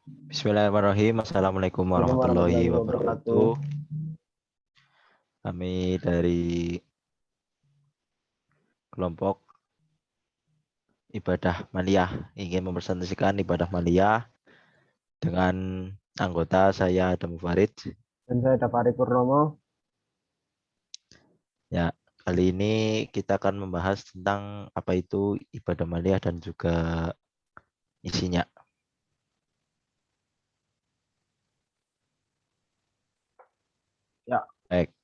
Bismillahirrahmanirrahim. Assalamualaikum Assalamualaikum warahmatullahi warahmatullahi wabarakatuh. wabarakatuh. Kami dari kelompok ibadah maliyah ingin mempresentasikan ibadah maliyah dengan anggota saya Adam Farid. Dan saya Dapari Purnomo. Ya, kali ini kita akan membahas tentang apa itu ibadah maliyah dan juga isinya. Ya, Baik,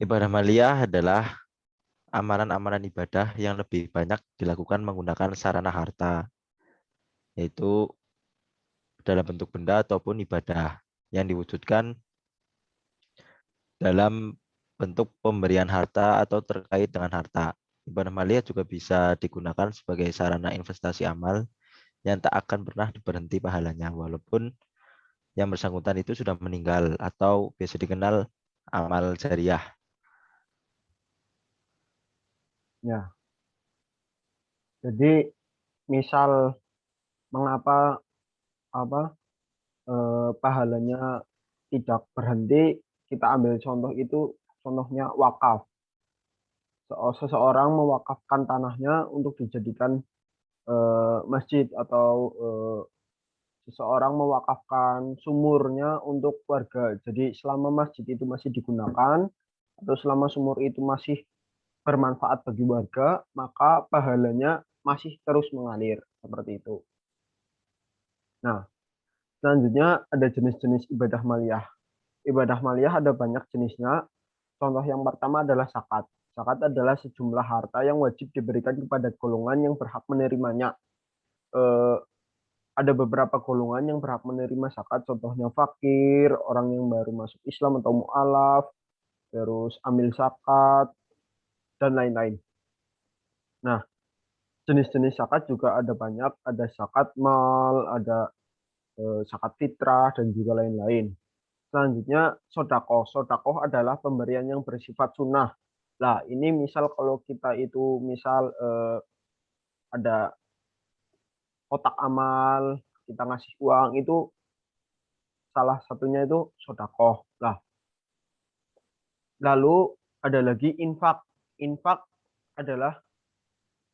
ibadah maliyah adalah amalan-amalan ibadah yang lebih banyak dilakukan menggunakan sarana harta, yaitu dalam bentuk benda ataupun ibadah yang diwujudkan dalam bentuk pemberian harta atau terkait dengan harta. Ibadah maliyah juga bisa digunakan sebagai sarana investasi amal yang tak akan pernah berhenti pahalanya walaupun yang bersangkutan itu sudah meninggal atau biasa dikenal amal jariah. ya. Jadi misal mengapa apa pahalanya tidak berhenti, kita ambil contoh itu contohnya wakaf. Seseorang mewakafkan tanahnya untuk dijadikan masjid atau seseorang mewakafkan sumurnya untuk warga. Jadi selama masjid itu masih digunakan atau selama sumur itu masih bermanfaat bagi warga, maka pahalanya masih terus mengalir seperti itu. Nah, selanjutnya ada jenis-jenis ibadah maliyah. Ibadah maliyah ada banyak jenisnya. Contoh yang pertama adalah zakat. Zakat adalah sejumlah harta yang wajib diberikan kepada golongan yang berhak menerimanya. Eh, ada beberapa golongan yang berhak menerima zakat, contohnya fakir, orang yang baru masuk Islam atau mu'alaf, terus amil zakat, dan lain-lain. Nah, jenis-jenis zakat juga ada banyak, ada zakat mal, ada zakat fitrah, dan juga lain-lain. Selanjutnya, sodakoh. Sodakoh adalah pemberian yang bersifat sunnah. Nah, ini misal kalau kita itu misal ada kotak amal, kita ngasih uang, itu salah satunya itu sodakoh. Nah, lalu ada lagi infak. Infak adalah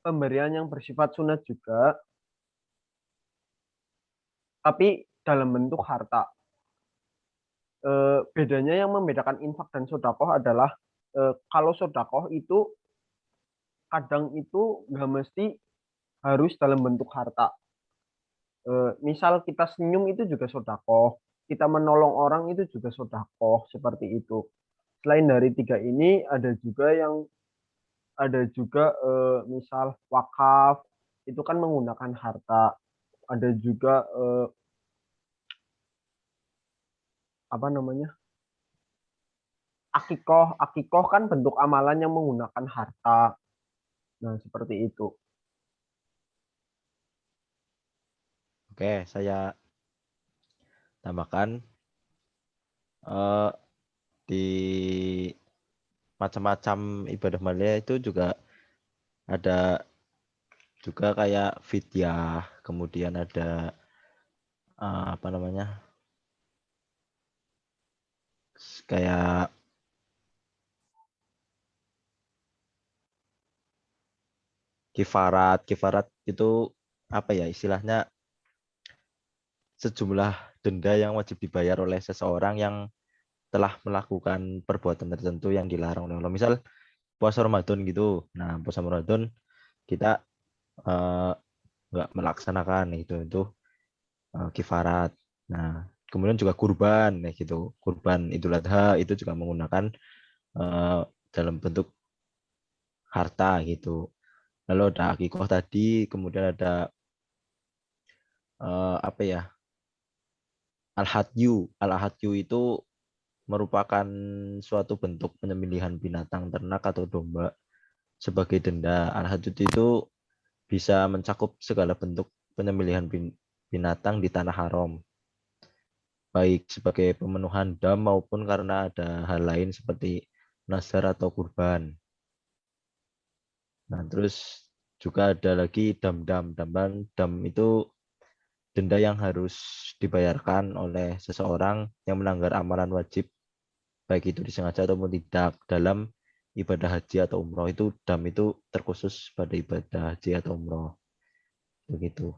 pemberian yang bersifat sunnah juga, tapi dalam bentuk harta. Bedanya yang membedakan infak dan sodakoh adalah kalau sodakoh itu kadang itu nggak mesti harus dalam bentuk harta. Misal kita senyum itu juga sodakoh, kita menolong orang itu juga sodakoh, seperti itu. Selain dari tiga ini ada juga misal wakaf itu kan menggunakan harta. Ada juga apa namanya, akikoh. Akikoh kan bentuk amalan yang menggunakan harta. Nah, seperti itu. Oke, saya tambahkan eh, di macam-macam ibadah maliyah itu juga ada juga kayak fidyah, kemudian ada apa namanya, kayak kifarat. Kifarat itu apa ya istilahnya, sejumlah denda yang wajib dibayar oleh seseorang yang telah melakukan perbuatan tertentu yang dilarang oleh Allah. Misal puasa Ramadan gitu. Nah, puasa Ramadan kita eh, nggak melaksanakan itu kifarat. Nah, kemudian juga kurban gitu. Kurban Idul Adha itu juga menggunakan eh, dalam bentuk harta gitu. Lalu ada akikoh tadi, kemudian ada apa ya? Al-hadyu. Al-hadyu itu merupakan suatu bentuk penyembelihan binatang ternak atau domba sebagai denda. Al-hadyu itu bisa mencakup segala bentuk penyembelihan binatang di tanah haram, baik sebagai pemenuhan dam maupun karena ada hal lain seperti nazar atau kurban. Nah, terus juga ada lagi dam-dam. Dam itu denda yang harus dibayarkan oleh seseorang yang melanggar amalan wajib, baik itu disengaja ataupun tidak, dalam ibadah haji atau umroh. Itu dam itu terkhusus pada ibadah haji atau umroh. Begitu.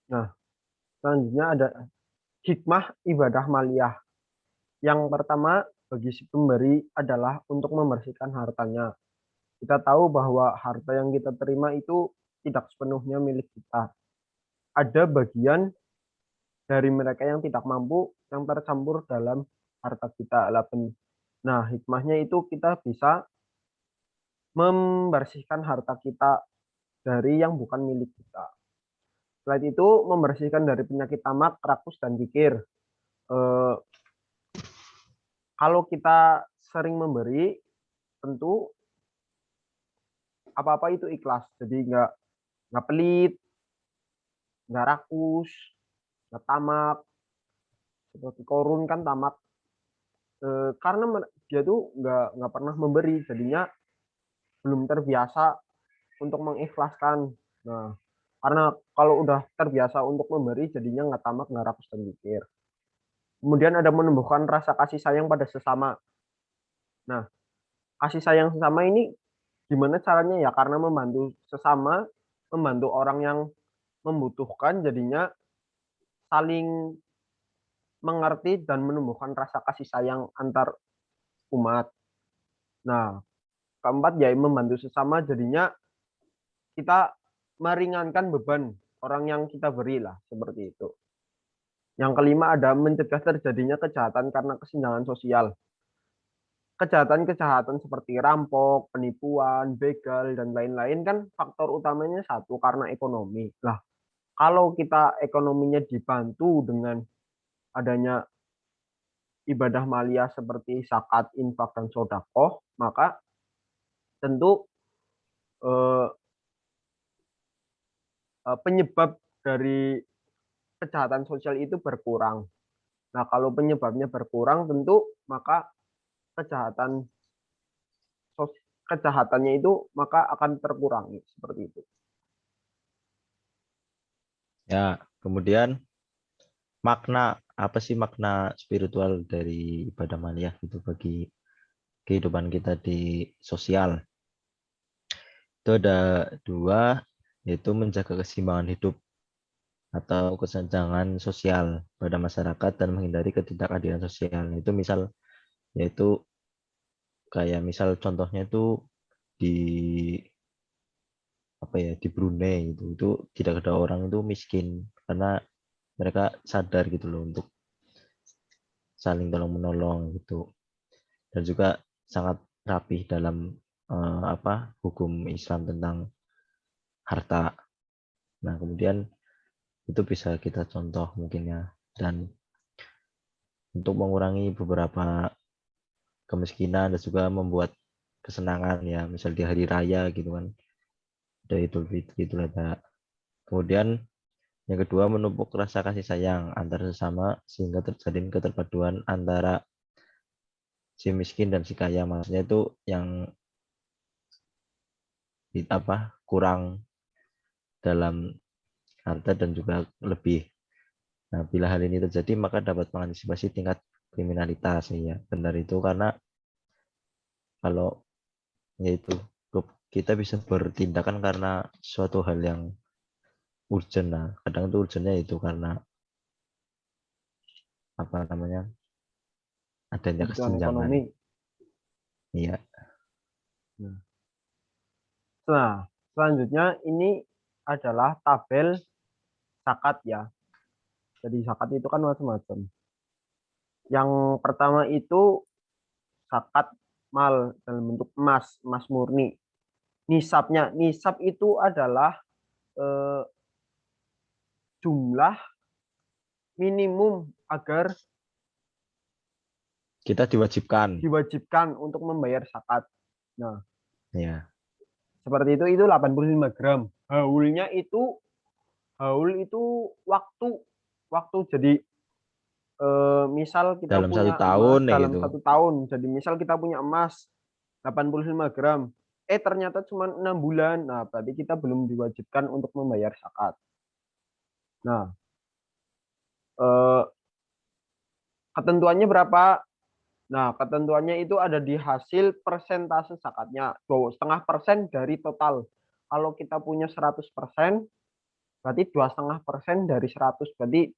Nah, selanjutnya ada hikmah ibadah maliyah. Yang pertama, bagi si pemberi adalah untuk membersihkan hartanya. Kita tahu bahwa harta yang kita terima itu tidak sepenuhnya milik kita. Ada bagian dari mereka yang tidak mampu yang tercampur dalam harta kita. Nah, hikmahnya itu kita bisa membersihkan harta kita dari yang bukan milik kita. Selain itu, membersihkan dari penyakit tamak, rakus, dan kikir. Eh, Kalau kita sering memberi, tentu apa-apa itu ikhlas. Jadi nggak pelit, nggak rakus, nggak tamak. Seperti korun kan tamak. Karena dia tuh nggak pernah memberi, jadinya belum terbiasa untuk mengikhlaskan. Nah, karena kalau udah terbiasa untuk memberi, jadinya nggak tamak, nggak rakus, dan mikir. Kemudian ada menumbuhkan rasa kasih sayang pada sesama. Nah, kasih sayang sesama ini gimana caranya ya? Karena membantu sesama, membantu orang yang membutuhkan, jadinya saling mengerti dan menumbuhkan rasa kasih sayang antar umat. Nah, keempat ya membantu sesama, jadinya kita meringankan beban orang yang kita beri lah, seperti itu. Yang kelima ada mencegah terjadinya kejahatan karena kesenjangan sosial. Kejahatan-kejahatan seperti rampok, penipuan, begal, dan lain-lain kan faktor utamanya satu karena ekonomi. Lah, kalau kita ekonominya dibantu dengan adanya ibadah maliyah seperti zakat, infak, dan sodakoh, maka tentu eh, penyebab dari kejahatan sosial itu berkurang. Nah, kalau penyebabnya berkurang, tentu maka kejahatan kejahatannya itu maka akan terkurangi seperti itu. Ya, kemudian makna apa sih makna spiritual dari ibadah maliyah itu bagi kehidupan kita di sosial? Itu ada dua, yaitu menjaga keseimbangan hidup atau kesenjangan sosial pada masyarakat dan menghindari ketidakadilan sosial. Itu misal, yaitu kayak misal contohnya itu di apa ya, di Brunei itu tidak ada orang itu miskin karena mereka sadar gitu loh untuk saling tolong menolong gitu, dan juga sangat rapih dalam hukum Islam tentang harta. Nah, kemudian itu bisa kita contoh mungkin ya, dan untuk mengurangi beberapa kemiskinan dan juga membuat kesenangan ya, misal di hari raya gitu kan, ada Idul Fitri, Idul Adha. Kemudian yang kedua, menumpuk rasa kasih sayang antar sesama sehingga terjadi keterpaduan antara si miskin dan si kaya. Maksudnya itu yang kurang dalam harta dan juga lebih. Nah, bila hal ini terjadi maka dapat mengantisipasi tingkat kriminalitas ya. Benar itu, karena kalau yaitu kita bisa bertindakan karena suatu hal yang urgent. Nah, kadang itu urgentnya itu karena apa namanya, adanya Kebutuhan kesenjangan. ekonomi. Iya. Nah, selanjutnya ini adalah tabel zakat ya. Jadi zakat itu kan macam-macam. Yang pertama itu zakat mal dalam bentuk emas, emas murni. Nisab itu adalah eh, jumlah minimum agar Kita diwajibkan. diwajibkan untuk membayar zakat. Nah, Ya, seperti itu 85 gram. Haul itu waktu waktu jadi misal kita dalam satu punya emas tahun ya dalam gitu. 1 tahun. Jadi misal kita punya emas 85 gram. ternyata cuma 6 bulan. Nah, berarti kita belum diwajibkan untuk membayar zakat. Nah, eh, ketentuannya berapa? Nah, ketentuannya itu ada di hasil persentase zakatnya. 2,5% dari total. Kalau kita punya 100%, berarti 2,5% dari 100. Berarti,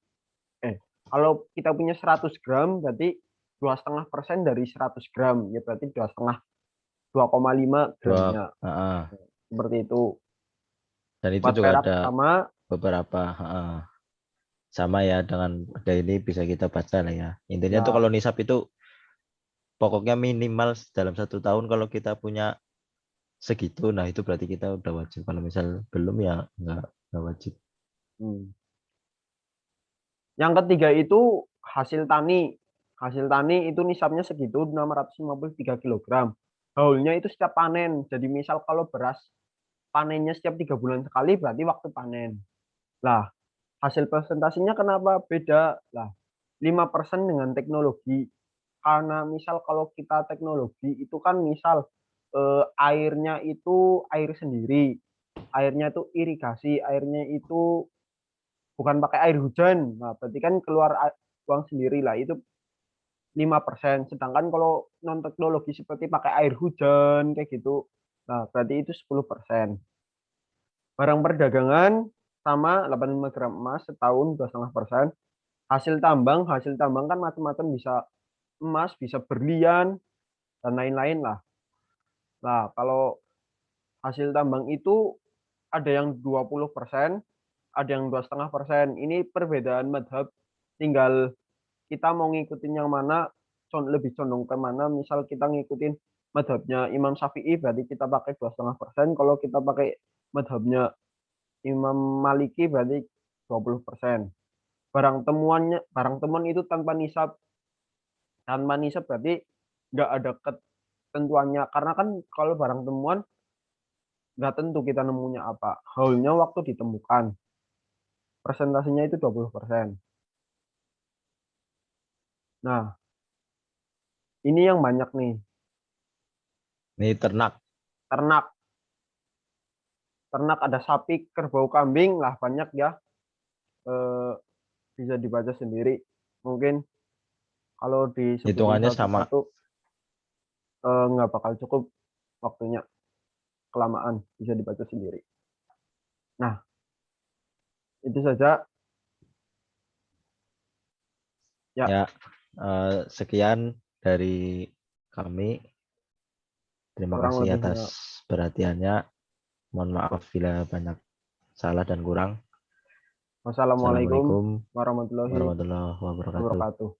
kalau kita punya 100 gram, berarti 2,5% dari 100 gram. Ya, berarti 2,5 Dua, gramnya. heeh. Seperti itu. Dan itu Buat juga perak ada sama, beberapa, heeh. Sama ya dengan ada ini bisa kita baca lah ya. Intinya tuh ya, kalau nisab itu pokoknya minimal dalam 1 tahun kalau kita punya segitu, nah itu berarti kita udah wajib. Kalau misal belum ya nggak wajib. hmm. Yang ketiga itu hasil tani. Hasil tani itu nisabnya segitu 653 kilogram. Haulnya itu setiap panen. Jadi misal kalau beras panennya setiap 3 bulan sekali berarti waktu panen. Lah, hasil presentasinya kenapa beda? Lah, 5% dengan teknologi. Karena misal kalau kita teknologi itu kan misal airnya itu air sendiri. Airnya itu irigasi, airnya itu bukan pakai air hujan. Nah, berarti kan keluar uang sendiri lah. Itu 5%. Sedangkan kalau non teknologi seperti pakai air hujan kayak gitu, nah berarti itu 10%. Barang perdagangan sama 85 gram emas setahun 2,5%. Hasil tambang kan macam-macam, bisa emas, bisa berlian dan lain-lain lah. Nah, kalau hasil tambang itu ada yang 20%, ada yang 2,5%. Ini perbedaan madhab. Tinggal kita mau ngikutin yang mana, lebih condong ke mana. Misal kita ngikutin madhabnya Imam Syafi'i berarti kita pakai 2,5%. Kalau kita pakai madhabnya Imam Maliki berarti 20%. Barang temuan itu tanpa nisab berarti nggak ada ketentuannya, karena kan kalau barang temuan nggak tentu kita nemunya apa. Haulnya waktu ditemukan. Presentasinya itu 20%. Nah, ini yang banyak nih. Ini ternak. Ternak. Ternak ada sapi, kerbau, kambing lah banyak ya. Eh, Bisa dibaca sendiri. Mungkin kalau disebutin Hitungannya sama. satu-satu nggak bakal cukup waktunya, kelamaan, bisa dibaca sendiri. Nah, itu saja ya. Ya, sekian dari kami. Terima Kurang kasih atas lebihnya. perhatiannya. Mohon maaf bila banyak salah dan kurang. Wassalamualaikum Assalamualaikum warahmatullahi warahmatullahi wabarakatuh. wabarakatuh.